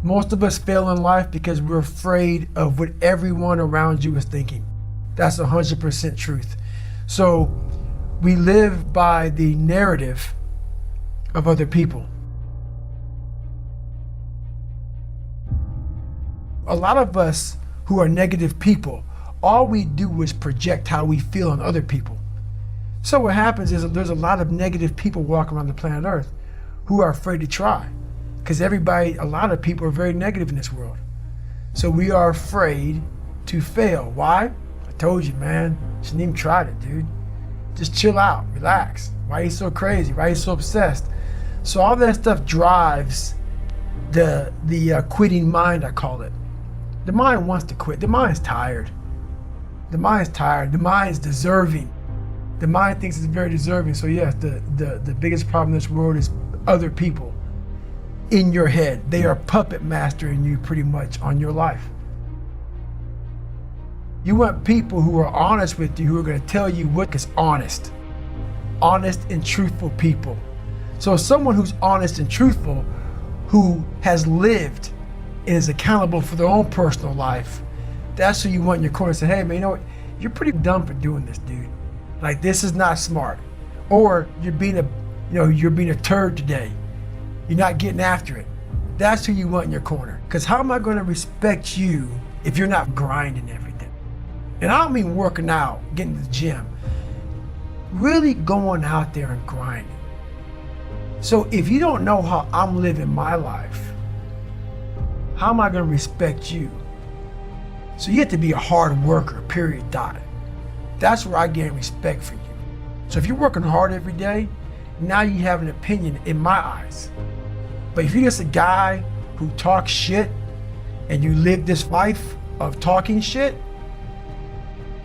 Most of us fail in life because we're afraid of what everyone around you is thinking. That's 100% truth. So we live by the narrative of other people. A lot of us who are negative people, all we do is project how we feel on other people. So what happens is there's a lot of negative people walking around the planet Earth who are afraid to try. Because a lot of people are very negative in this world. So we are afraid to fail. Why? I told you, man, shouldn't even try it, dude. Just chill out, relax. Why are you so crazy? Why are you so obsessed? So all that stuff drives the quitting mind, I call it. The mind wants to quit. The mind's tired. The mind's tired. The mind's deserving. The mind thinks it's very deserving. So yes, the biggest problem in this world is other people in your head. They are puppet mastering you pretty much on your life. You want people who are honest with you, who are going to tell you what is honest. Honest and truthful people. So someone who's honest and truthful, who has lived and is accountable for their own personal life, that's who you want in your corner. Say, hey man, you know what? You're pretty dumb for doing this, dude. Like, this is not smart. Or you're being a turd today. You're not getting after it. That's who you want in your corner. Because how am I going to respect you if you're not grinding every day? And I don't mean working out, getting to the gym. Really going out there and grinding. So if you don't know how I'm living my life, how am I going to respect you? So you have to be a hard worker, period, dot. That's where I gain respect for you. So if you're working hard every day, now you have an opinion in my eyes. But if you're just a guy who talks shit and you live this life of talking shit,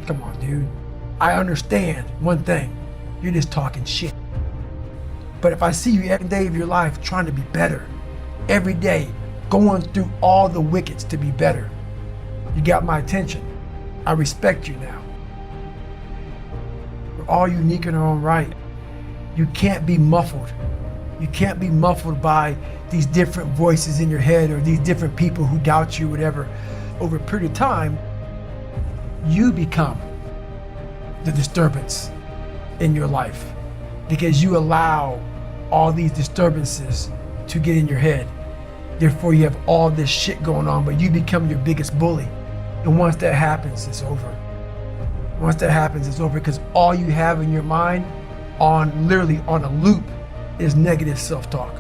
come on, dude. I understand one thing. You're just talking shit. But if I see you every day of your life trying to be better, every day going through all the wickets to be better, you got my attention. I respect you now. We're all unique in our own right. You can't be muffled. You can't be muffled by these different voices in your head or these different people who doubt you, whatever. Over a period of time, you become the disturbance in your life because you allow all these disturbances to get in your head. Therefore, you have all this shit going on, but you become your biggest bully. And once that happens, it's over. Once that happens, it's over because all you have in your mind literally on a loop is negative self-talk.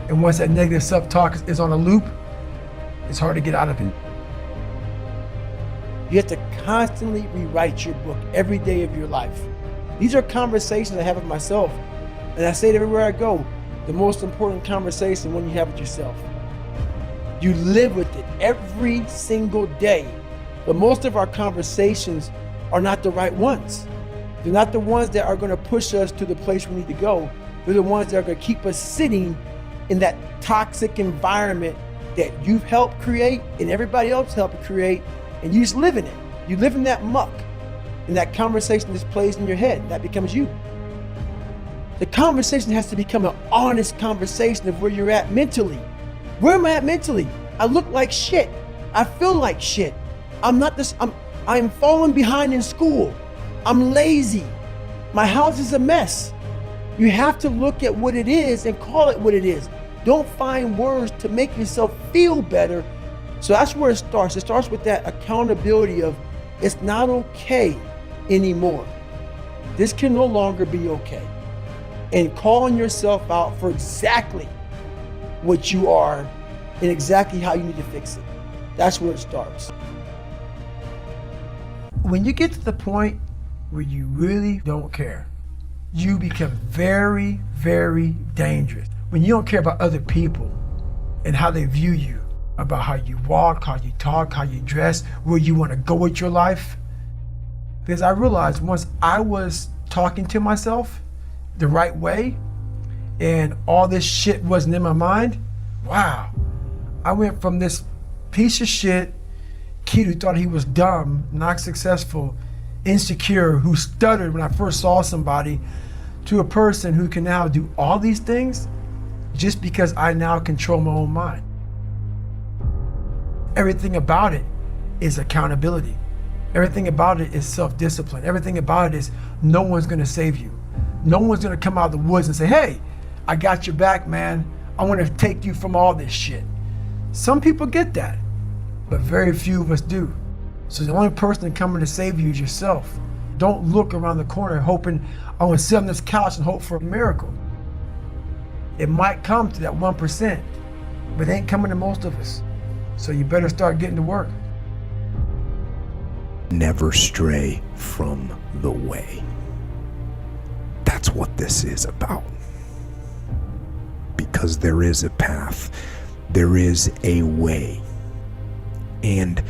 And once that negative self-talk is on a loop, it's hard to get out of it. You have to constantly rewrite your book every day of your life. These are conversations I have with myself. And I say it everywhere I go. The most important conversation one you have with yourself. You live with it every single day. But most of our conversations are not the right ones. They're not the ones that are going to push us to the place we need to go. They're the ones that are going to keep us sitting in that toxic environment that you've helped create and everybody else helped create, and you just live in it. You live in that muck, and that conversation just plays in your head, and that becomes you. The conversation has to become an honest conversation of where you're at mentally. Where am I at mentally? I look like shit. I feel like shit. I'm falling behind in school. I'm lazy. My house is a mess. You have to look at what it is and call it what it is. Don't find words to make yourself feel better. So that's where it starts. It starts with that accountability of it's not okay anymore. This can no longer be okay. And calling yourself out for exactly what you are and exactly how you need to fix it. That's where it starts. When you get to the point where you really don't care, you become very, very dangerous. When you don't care about other people and how they view you, about how you walk, how you talk, how you dress, where you want to go with your life. Because I realized once I was talking to myself the right way and all this shit wasn't in my mind, wow, I went from this piece of shit kid who thought he was dumb, not successful, insecure, who stuttered when I first saw somebody, to a person who can now do all these things just because I now control my own mind. everything about it is accountability. Everything about it is self-discipline. Everything about it is no one's gonna save you. No one's gonna come out of the woods and say, hey, I got your back, man. I wanna take you from all this shit. Some people get that, but very few of us do. So the only person coming to save you is yourself. Don't look around the corner hoping, I wanna sit on this couch and hope for a miracle. It might come to that 1%, but it ain't coming to most of us. So you better start getting to work. Never stray from the way. That's what this is about. Because there is a path, there is a way, and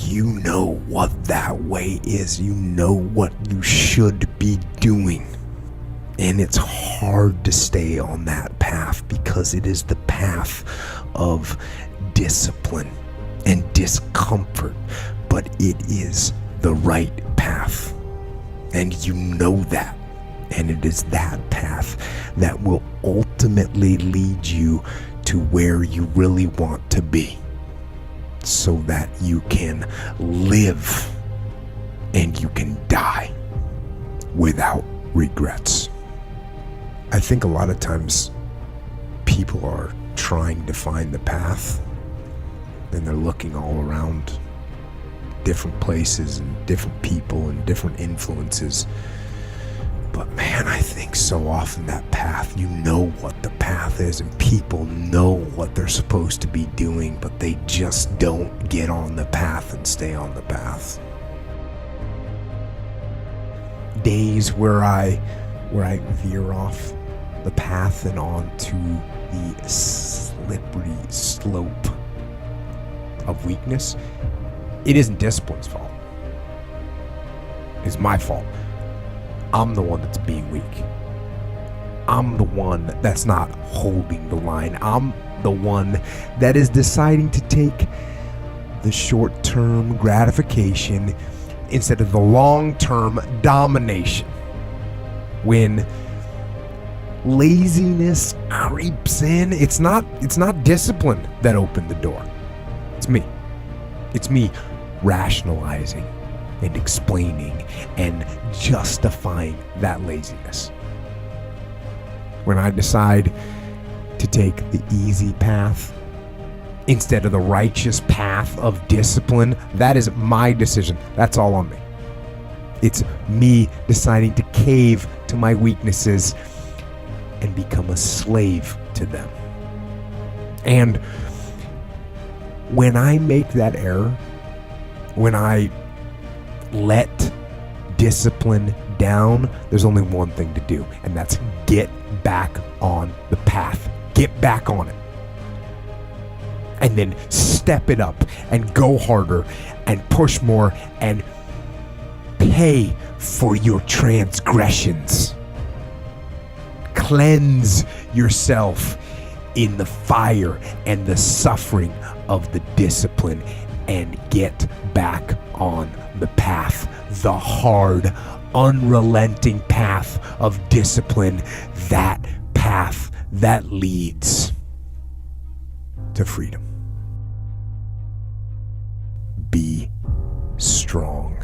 you know what that way is. You know what you should be doing. And it's hard to stay on that path because it is the path of discipline and discomfort, but it is the right path. And you know that. And it is that path that will ultimately lead you to where you really want to be, so that you can live and you can die without regrets. I think a lot of times people are trying to find the path and they're looking all around different places and different people and different influences. But man, I think so often that path, you know what the path is, and people know what they're supposed to be doing, but they just don't get on the path and stay on the path. Days where I veer off the path and onto the slippery slope of weakness, it isn't discipline's fault. It's my fault. I'm the one that's being weak. I'm the one that's not holding the line. I'm the one that is deciding to take the short-term gratification instead of the long-term domination. When laziness creeps in, it's not discipline that opened the door. It's me. It's me rationalizing and explaining and justifying that laziness. When I decide to take the easy path instead of the righteous path of discipline, that is my decision. That's all on me. It's me deciding to cave to my weaknesses and become a slave to them. And when I make that error, when I let discipline down, there's only one thing to do, and that's get back on the path. Get back on it. And then step it up and go harder and push more and pay for your transgressions. Cleanse yourself in the fire and the suffering of the discipline and get back on the path, the hard, unrelenting path of discipline, that path that leads to freedom. Be strong.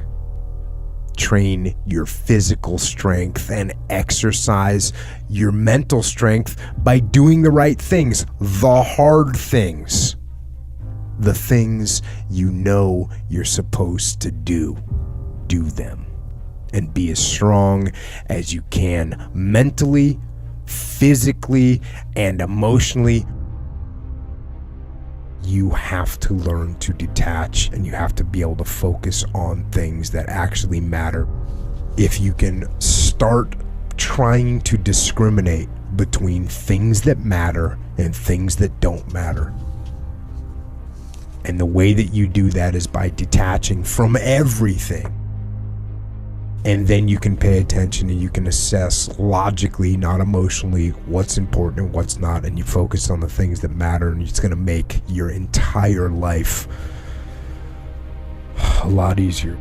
Train your physical strength and exercise your mental strength by doing the right things, the hard things. The things you know you're supposed to do. Do them. And be as strong as you can mentally, physically, and emotionally. You have to learn to detach, and you have to be able to focus on things that actually matter. If you can start trying to discriminate between things that matter and things that don't matter. And the way that you do that is by detaching from everything. And then you can pay attention and you can assess logically, not emotionally, what's important and what's not. And you focus on the things that matter, and it's going to make your entire life a lot easier.